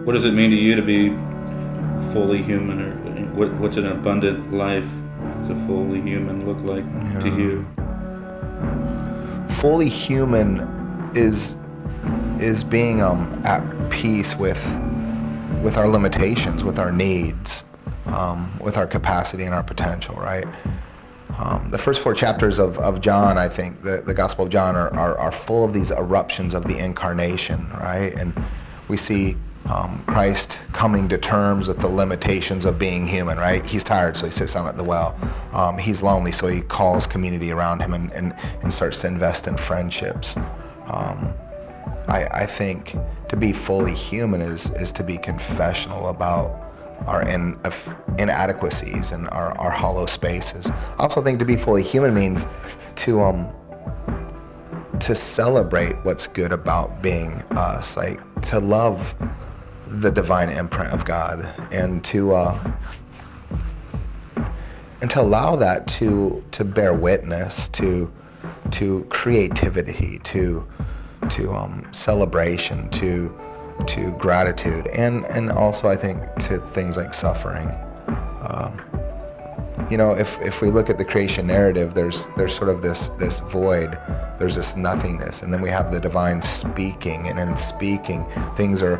what does it mean to you to be fully human, or what's an abundant life to fully human look like to you? Fully human is being at peace with our limitations, with our needs, with our capacity and our potential, right? The first 4 chapters of John, I think, the Gospel of John are full of these eruptions of the incarnation, right? And we see Christ coming to terms with the limitations of being human, right? He's tired, so he sits down at the well. He's lonely, so he calls community around him and starts to invest in friendships. I think to be fully human is to be confessional about our inadequacies and our hollow spaces. I also think to be fully human means to celebrate what's good about being us, like to love the divine imprint of God, and to allow that to bear witness to creativity, to celebration, to gratitude, and also I think to things like suffering. If we look at the creation narrative, there's sort of this void, there's this nothingness, and then we have the divine speaking, and in speaking, things are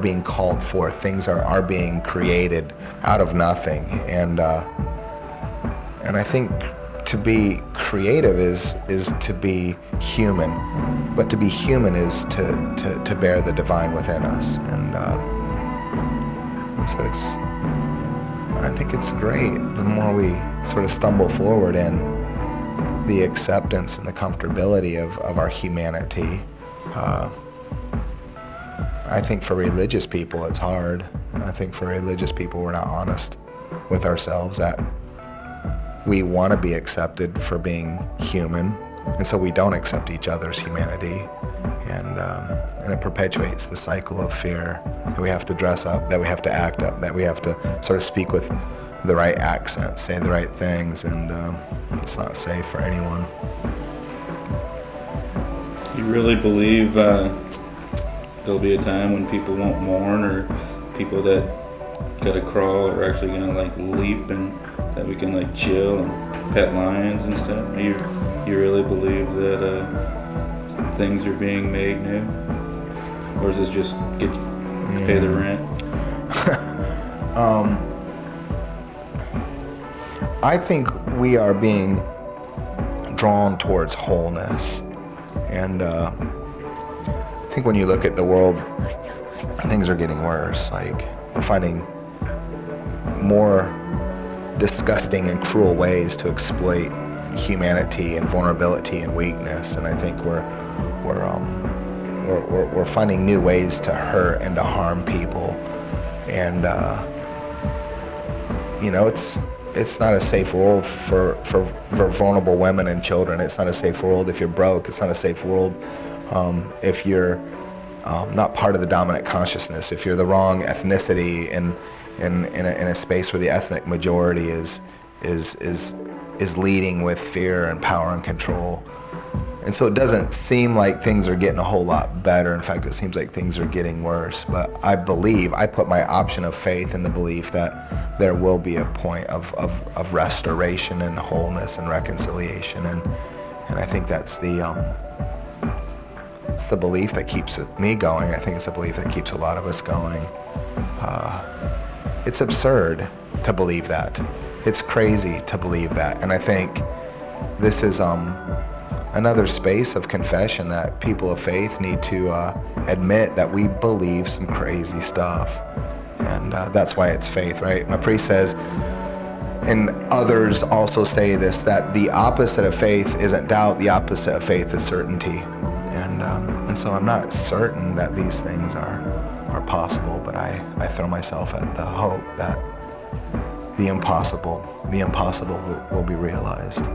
being called forth, things are being created out of nothing, and I think to be creative is to be human, but to be human is to bear the divine within us, and so I think it's great the more we sort of stumble forward in the acceptance and the comfortability of our humanity. I think for religious people it's hard. I think for religious people we're not honest with ourselves, that we want to be accepted for being human, and so we don't accept each other's humanity, and it perpetuates the cycle of fear that we have to dress up, that we have to act up, that we have to sort of speak with the right accent, say the right things, and it's not safe for anyone. You really believe there'll be a time when people won't mourn, or people that gotta crawl are actually gonna like leap, and that we can like chill and pet lions and stuff? You really believe that things are being made new, or is this just pay the rent? I think we are being drawn towards wholeness, and I think when you look at the world, things are getting worse. Like, we're finding more disgusting and cruel ways to exploit humanity and vulnerability and weakness, and I think we're finding new ways to hurt and to harm people, and it's not a safe world for vulnerable women and children. It's not a safe world if you're broke. It's not a safe world if you're not part of the dominant consciousness, if you're the wrong ethnicity in a space where the ethnic majority is leading with fear and power and control. And so it doesn't seem like things are getting a whole lot better. In fact, it seems like things are getting worse. But I put my option of faith in the belief that there will be a point of restoration and wholeness and reconciliation. And I think that's it's the belief that keeps me going. I think it's a belief that keeps a lot of us going. It's absurd to believe that. It's crazy to believe that. And I think this is another space of confession that people of faith need to admit that we believe some crazy stuff. And that's why it's faith, right? My priest says, and others also say this, that the opposite of faith isn't doubt, the opposite of faith is certainty. And so I'm not certain that these things are possible, but I throw myself at the hope that the impossible will be realized.